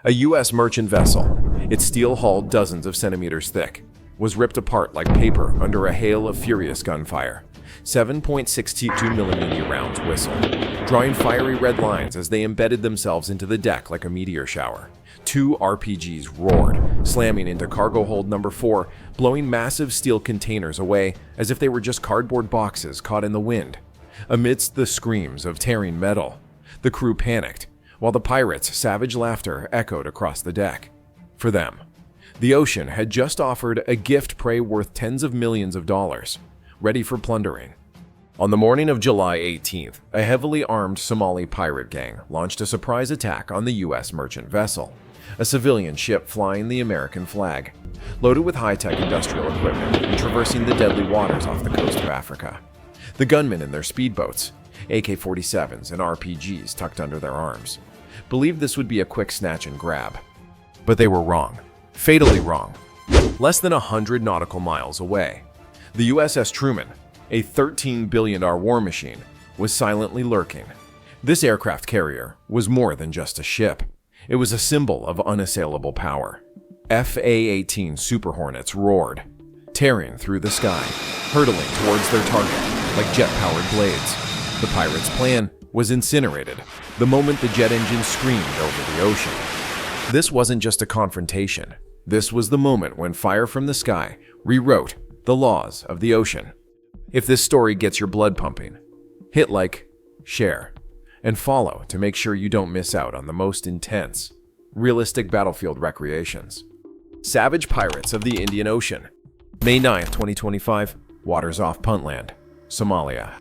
A U.S. merchant vessel, its steel hull dozens of centimeters thick, was ripped apart like paper under a hail of furious gunfire. 7.62mm rounds whistled, drawing fiery red lines as they embedded themselves into the deck like a meteor shower. 2 RPGs roared, slamming into cargo hold number 4, blowing massive steel containers away as if they were just cardboard boxes caught in the wind. Amidst the screams of tearing metal, the crew panicked, while the pirates' savage laughter echoed across the deck. For them, the ocean had just offered a gift prey worth tens of millions of dollars, ready for plundering. On the morning of July 18th, a heavily armed Somali pirate gang launched a surprise attack on the U.S. merchant vessel, a civilian ship flying the American flag, loaded with high-tech industrial equipment and traversing the deadly waters off the coast of Africa. The gunmen in their speedboats, AK-47s and RPGs tucked under their arms, believed this would be a quick snatch and grab. But they were wrong. Fatally wrong. Less than 100 nautical miles away, the USS Truman, a $13 billion war machine, was silently lurking. This aircraft carrier was more than just a ship. It was a symbol of unassailable power. FA-18 Super Hornets roared, tearing through the sky, hurtling towards their target like jet-powered blades. The pirates' plan was incinerated the moment the jet engine screamed over the ocean. This wasn't just a confrontation. This was the moment when fire from the sky rewrote the laws of the ocean. If this story gets your blood pumping, hit like, share, and follow to make sure you don't miss out on the most intense, realistic battlefield recreations. Savage Pirates of the Indian Ocean. May 9th, 2025, waters off Puntland, Somalia.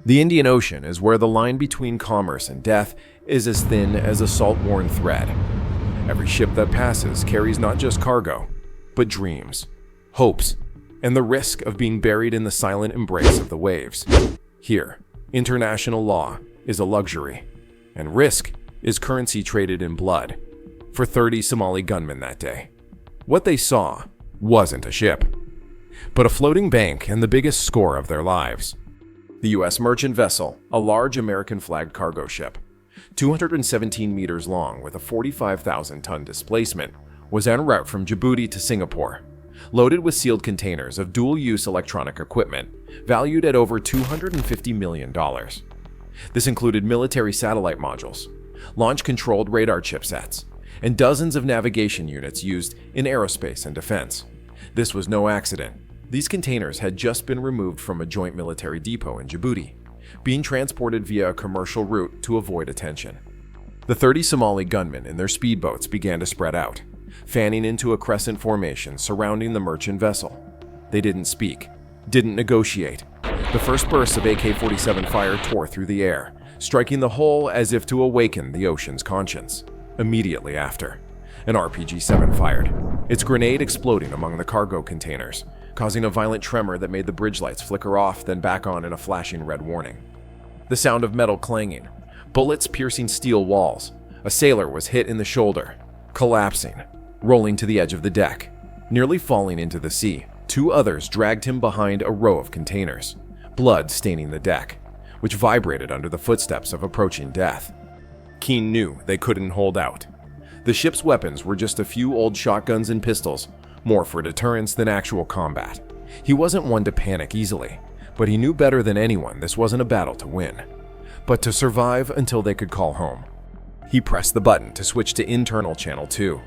The Indian Ocean is where the line between commerce and death is as thin as a salt-worn thread. Every ship that passes carries not just cargo, but dreams, hopes, and the risk of being buried in the silent embrace of the waves. Here, international law is a luxury, and risk is currency traded in blood. For 30 Somali gunmen that day, what they saw wasn't a ship, but a floating bank and the biggest score of their lives. The U.S. merchant vessel, a large American-flagged cargo ship, 217 meters long with a 45,000-ton displacement, was en route from Djibouti to Singapore, loaded with sealed containers of dual-use electronic equipment valued at over $250 million. This included military satellite modules, launch-controlled radar chipsets, and dozens of navigation units used in aerospace and defense. This was no accident. These containers had just been removed from a joint military depot in Djibouti, being transported via a commercial route to avoid attention. The 30 Somali gunmen in their speedboats began to spread out, fanning into a crescent formation surrounding the merchant vessel. They didn't speak, didn't negotiate. The first burst of AK-47 fire tore through the air, striking the hull as if to awaken the ocean's conscience. Immediately after, an RPG-7 fired, its grenade exploding among the cargo containers, causing a violent tremor that made the bridge lights flicker off then back on in a flashing red warning. The sound of metal clanging, bullets piercing steel walls. A sailor was hit in the shoulder, collapsing, rolling to the edge of the deck, nearly falling into the sea. 2 others dragged him behind a row of containers, blood staining the deck, which vibrated under the footsteps of approaching death. Keane knew they couldn't hold out. The ship's weapons were just a few old shotguns and pistols, more for deterrence than actual combat. He wasn't one to panic easily, but he knew better than anyone this wasn't a battle to win, but to survive until they could call home. He pressed the button to switch to internal channel 2,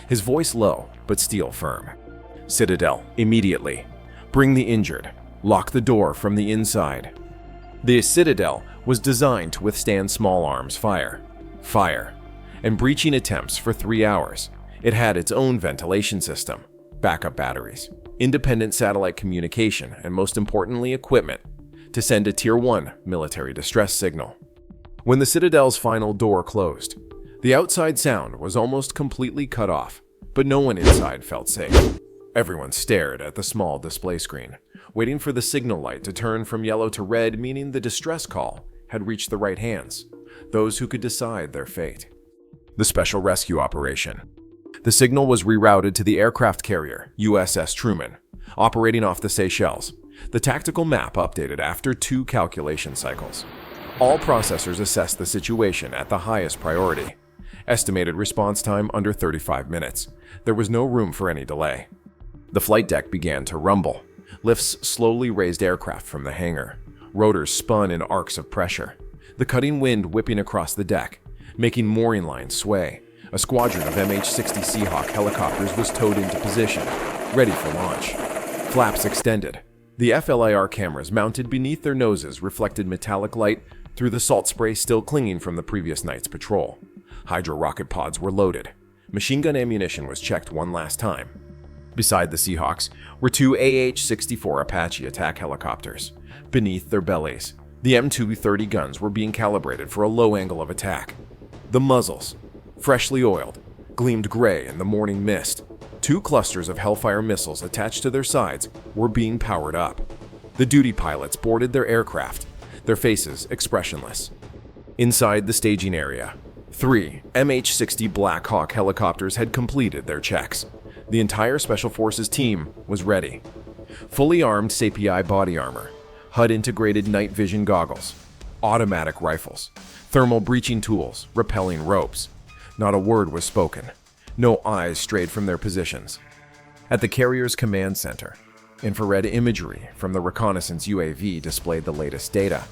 his voice low but steel firm. Citadel, immediately. Bring the injured. Lock the door from the inside. The Citadel was designed to withstand small arms fire, and breaching attempts for 3 hours. It had its own ventilation system, backup batteries, independent satellite communication, and most importantly, equipment to send a Tier 1 military distress signal. When the Citadel's final door closed, the outside sound was almost completely cut off, but no one inside felt safe. Everyone stared at the small display screen, waiting for the signal light to turn from yellow to red, meaning the distress call had reached the right hands, those who could decide their fate. The Special Rescue Operation. The signal was rerouted to the aircraft carrier, USS Truman, operating off the Seychelles. The tactical map updated after 2 calculation cycles. All processors assessed the situation at the highest priority, Estimated response time under 35 minutes. There was no room for any delay. The flight deck began to rumble. Lifts slowly raised aircraft from the hangar. Rotors spun in arcs of pressure. The cutting wind whipping across the deck, making mooring lines sway. A squadron of MH-60 Seahawk helicopters was towed into position, ready for launch. Flaps extended. The FLIR cameras mounted beneath their noses reflected metallic light through the salt spray still clinging from the previous night's patrol. Hydro rocket pods were loaded. Machine gun ammunition was checked one last time. Beside the Seahawks were two AH-64 Apache attack helicopters. Beneath their bellies, the M230 guns were being calibrated for a low angle of attack. The muzzles, freshly oiled, gleamed gray in the morning mist. Two clusters of Hellfire missiles attached to their sides were being powered up. The duty pilots boarded their aircraft, their faces expressionless. Inside the staging area, 3 MH-60 Black Hawk helicopters had completed their checks. The entire Special Forces team was ready. Fully armed SAPI body armor, HUD-integrated night vision goggles, automatic rifles, thermal breaching tools, rappelling ropes. Not a word was spoken. No eyes strayed from their positions. At the carrier's command center, infrared imagery from the reconnaissance UAV displayed the latest data.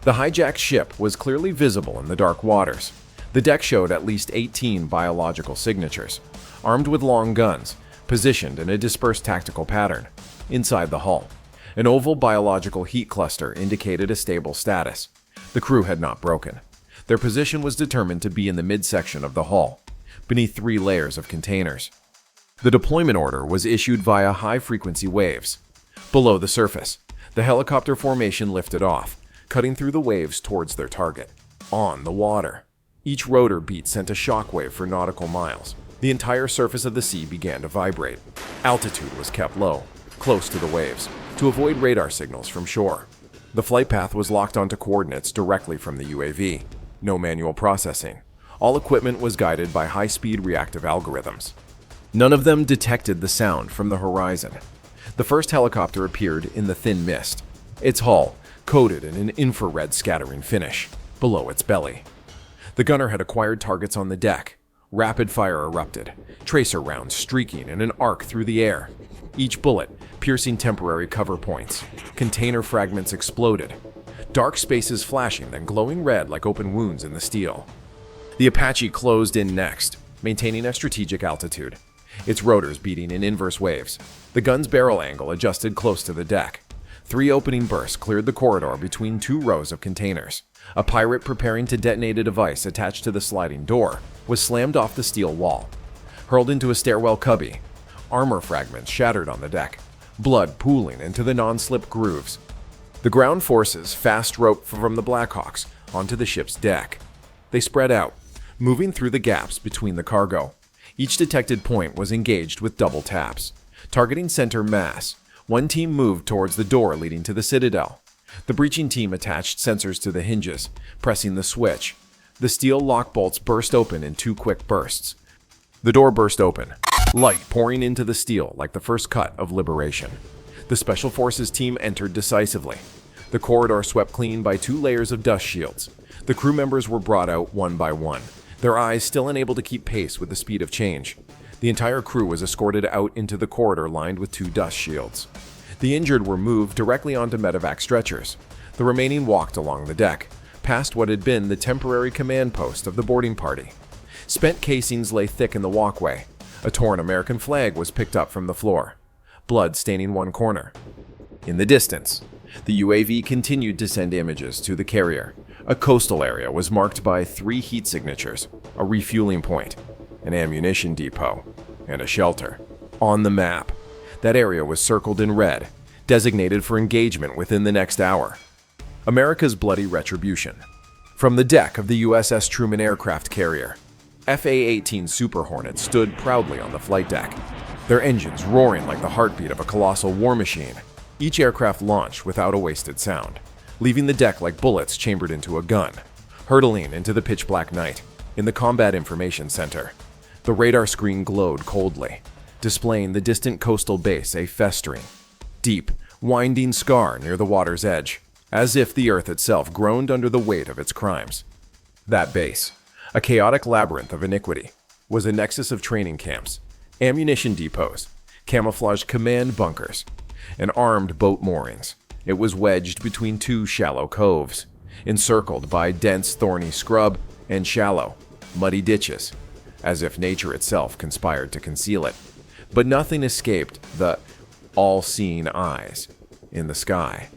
The hijacked ship was clearly visible in the dark waters. The deck showed at least 18 biological signatures, armed with long guns, positioned in a dispersed tactical pattern. Inside the hull, an oval biological heat cluster indicated a stable status. The crew had not broken. Their position was determined to be in the midsection of the hull, beneath 3 layers of containers. The deployment order was issued via high-frequency waves. Below the surface, the helicopter formation lifted off, cutting through the waves towards their target. On the water, each rotor beat sent a shockwave for nautical miles. The entire surface of the sea began to vibrate. Altitude was kept low, close to the waves, to avoid radar signals from shore. The flight path was locked onto coordinates directly from the UAV. No manual processing. All equipment was guided by high-speed reactive algorithms. None of them detected the sound from the horizon. The first helicopter appeared in the thin mist, its hull coated in an infrared scattering finish below its belly. The gunner had acquired targets on the deck. Rapid fire erupted, tracer rounds streaking in an arc through the air, each bullet piercing temporary cover points. Container fragments exploded, dark spaces flashing, then glowing red like open wounds in the steel. The Apache closed in next, maintaining a strategic altitude, its rotors beating in inverse waves. The gun's barrel angle adjusted close to the deck. 3 opening bursts cleared the corridor between 2 rows of containers. A pirate preparing to detonate a device attached to the sliding door was slammed off the steel wall, hurled into a stairwell cubby. Armor fragments shattered on the deck, blood pooling into the non-slip grooves. The ground forces fast roped from the Blackhawks onto the ship's deck. They spread out, moving through the gaps between the cargo. Each detected point was engaged with double taps. Targeting center mass, one team moved towards the door leading to the Citadel. The breaching team attached sensors to the hinges, pressing the switch. The steel lock bolts burst open in 2 quick bursts. The door burst open, light pouring into the steel like the first cut of liberation. The Special Forces team entered decisively. The corridor swept clean by 2 layers of dust shields. The crew members were brought out one by one, their eyes still unable to keep pace with the speed of change. The entire crew was escorted out into the corridor lined with 2 dust shields. The injured were moved directly onto medevac stretchers. The remaining walked along the deck, past what had been the temporary command post of the boarding party. Spent casings lay thick in the walkway. A torn American flag was picked up from the floor, blood staining one corner. In the distance, the UAV continued to send images to the carrier. A coastal area was marked by 3 heat signatures, a refueling point, an ammunition depot, and a shelter. On the map, that area was circled in red, designated for engagement within the next hour. America's bloody retribution. From the deck of the USS Truman aircraft carrier, FA-18 Super Hornets stood proudly on the flight deck, their engines roaring like the heartbeat of a colossal war machine. Each aircraft launched without a wasted sound, leaving the deck like bullets chambered into a gun. Hurtling into the pitch-black night, in the Combat Information Center, the radar screen glowed coldly, displaying the distant coastal base, a festering, deep, winding scar near the water's edge, as if the earth itself groaned under the weight of its crimes. That base, A chaotic labyrinth of iniquity was a nexus of training camps, ammunition depots, camouflaged command bunkers, and armed boat moorings. It was wedged between two shallow coves, encircled by dense thorny scrub and shallow, muddy ditches, as if nature itself conspired to conceal it. But nothing escaped the all-seeing eyes in the sky.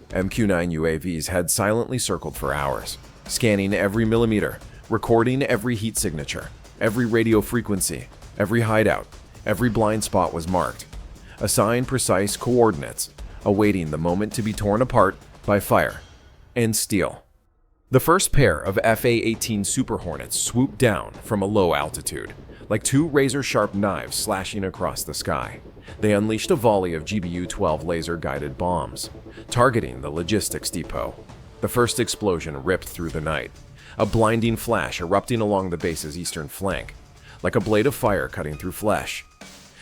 MQ-9 UAVs had silently circled for hours, scanning every millimeter, recording every heat signature, every radio frequency, every hideout, every blind spot was marked, assigned precise coordinates, awaiting the moment to be torn apart by fire and steel. The first pair of FA-18 Super Hornets swooped down from a low altitude, like two razor-sharp knives slashing across the sky. They unleashed a volley of GBU-12 laser-guided bombs, targeting the logistics depot. The first explosion ripped through the night, a blinding flash erupting along the base's eastern flank, like a blade of fire cutting through flesh.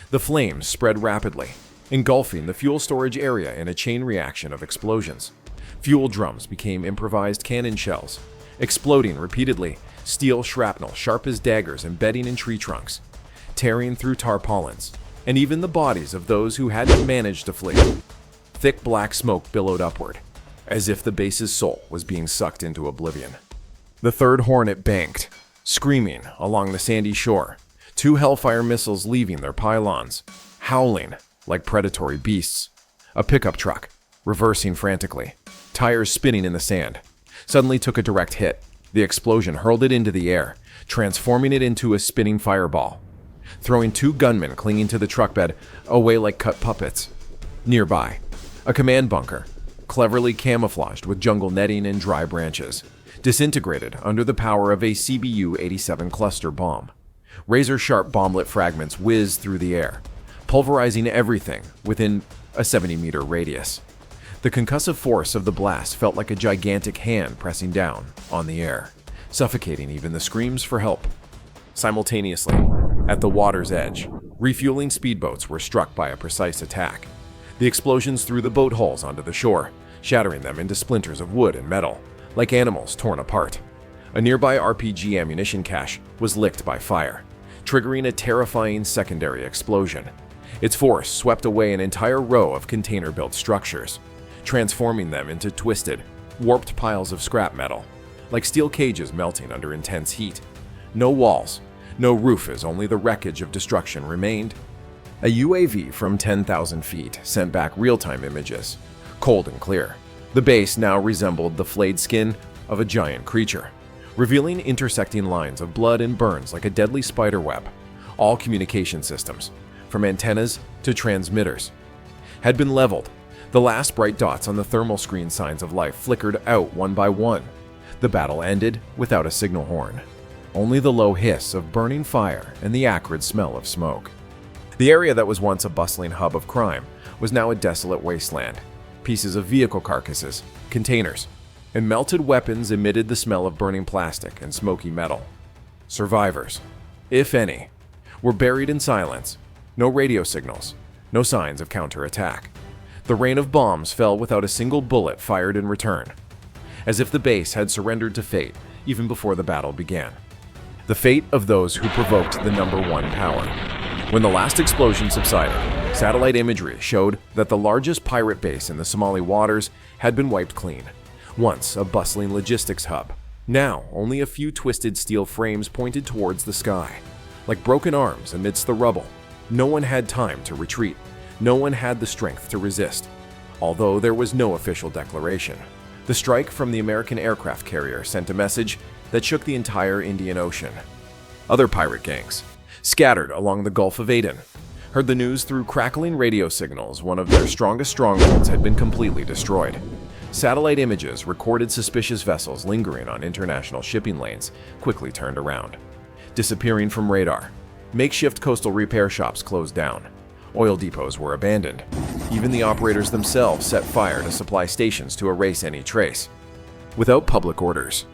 The flames spread rapidly, engulfing the fuel storage area in a chain reaction of explosions. Fuel drums became improvised cannon shells, exploding repeatedly, steel shrapnel sharp as daggers embedding in tree trunks, tearing through tarpaulins, and even the bodies of those who hadn't managed to flee. Thick black smoke billowed upward, as if the base's soul was being sucked into oblivion. The third Hornet banked, screaming along the sandy shore, two Hellfire missiles leaving their pylons, howling like predatory beasts. A pickup truck, reversing frantically, tires spinning in the sand, suddenly took a direct hit. The explosion hurled it into the air, transforming it into a spinning fireball, throwing two gunmen clinging to the truck bed away like cut puppets. Nearby, a command bunker, cleverly camouflaged with jungle netting and dry branches, disintegrated under the power of a CBU-87 cluster bomb. Razor-sharp bomblet fragments whizzed through the air, pulverizing everything within a 70-meter radius. The concussive force of the blast felt like a gigantic hand pressing down on the air, suffocating even the screams for help. Simultaneously, at the water's edge, refueling speedboats were struck by a precise attack. The explosions threw the boat hulls onto the shore, shattering them into splinters of wood and metal, like animals torn apart. A nearby RPG ammunition cache was licked by fire, triggering a terrifying secondary explosion. Its force swept away an entire row of container-built structures, transforming them into twisted, warped piles of scrap metal, like steel cages melting under intense heat. No walls, no roof, as only the wreckage of destruction remained. A UAV from 10,000 feet sent back real-time images, cold and clear. The base now resembled the flayed skin of a giant creature, revealing intersecting lines of blood and burns like a deadly spiderweb. All communication systems, from antennas to transmitters, had been leveled. The last bright dots on the thermal screen signs of life flickered out one by one. The battle ended without a signal horn. Only the low hiss of burning fire and the acrid smell of smoke. The area that was once a bustling hub of crime was now a desolate wasteland. Pieces of vehicle carcasses, containers, and melted weapons emitted the smell of burning plastic and smoky metal. Survivors, if any, were buried in silence. No radio signals, no signs of counterattack. The rain of bombs fell without a single bullet fired in return, as if the base had surrendered to fate even before the battle began. The fate of those who provoked the number one power. When the last explosion subsided, satellite imagery showed that the largest pirate base in the Somali waters had been wiped clean. Once a bustling logistics hub, now only a few twisted steel frames pointed towards the sky, like broken arms amidst the rubble. No one had time to retreat. No one had the strength to resist. Although there was no official declaration, the strike from the American aircraft carrier sent a message that shook the entire Indian Ocean. Other pirate gangs, scattered along the Gulf of Aden, heard the news through crackling radio signals. One of their strongest strongholds had been completely destroyed. Satellite images recorded suspicious vessels lingering on international shipping lanes quickly turned around, disappearing from radar. Makeshift coastal repair shops closed down. Oil depots were abandoned. Even the operators themselves set fire to supply stations to erase any trace. Without public orders,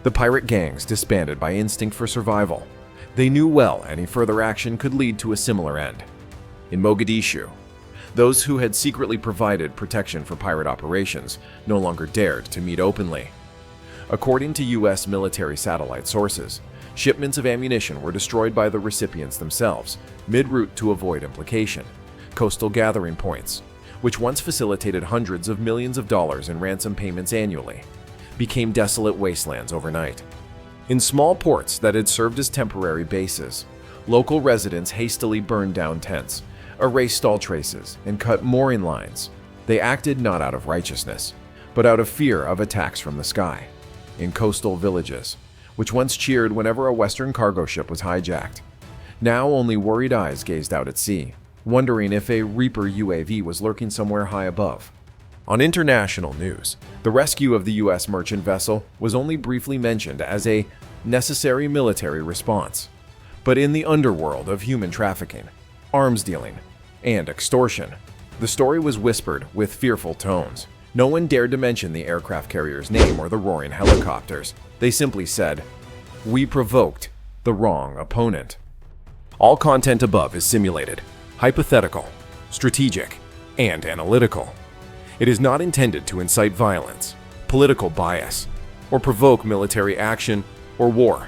the pirate gangs disbanded by instinct for survival. They knew well any further action could lead to a similar end. In Mogadishu, those who had secretly provided protection for pirate operations no longer dared to meet openly. According to U.S. military satellite sources, Shipments of ammunition were destroyed by the recipients themselves, mid-route to avoid implication. Coastal gathering points, which once facilitated hundreds of millions of dollars in ransom payments annually, became desolate wastelands overnight. In small ports that had served as temporary bases, local residents hastily burned down tents, erased all traces, and cut mooring lines. They acted not out of righteousness, but out of fear of attacks from the sky. In coastal villages, which once cheered whenever a Western cargo ship was hijacked, now only worried eyes gazed out at sea, wondering if a Reaper UAV was lurking somewhere high above. On international news, the rescue of the U.S. merchant vessel was only briefly mentioned as a necessary military response. But in the underworld of human trafficking, arms dealing, and extortion, the story was whispered with fearful tones. No one dared to mention the aircraft carrier's name or the roaring helicopters. They simply said, "We provoked the wrong opponent." All content above is simulated, hypothetical, strategic, and analytical. It is not intended to incite violence, political bias, or provoke military action or war.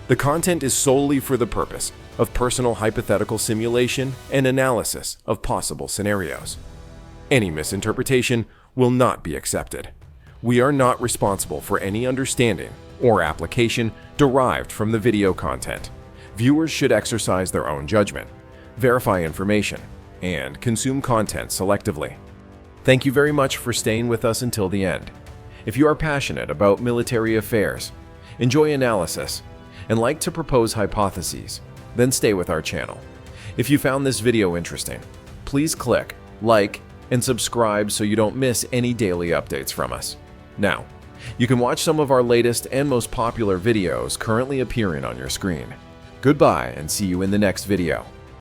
The content is solely for the purpose of personal hypothetical simulation and analysis of possible scenarios. Any misinterpretation will not be accepted. We are not responsible for any understanding or application derived from the video content. Viewers should exercise their own judgment, verify information, and consume content selectively. Thank you very much for staying with us until the end. If you are passionate about military affairs, enjoy analysis, and like to propose hypotheses, then stay with our channel. If you found this video interesting, please click like and subscribe so you don't miss any daily updates from us. Now, you can watch some of our latest and most popular videos currently appearing on your screen. Goodbye and see you in the next video.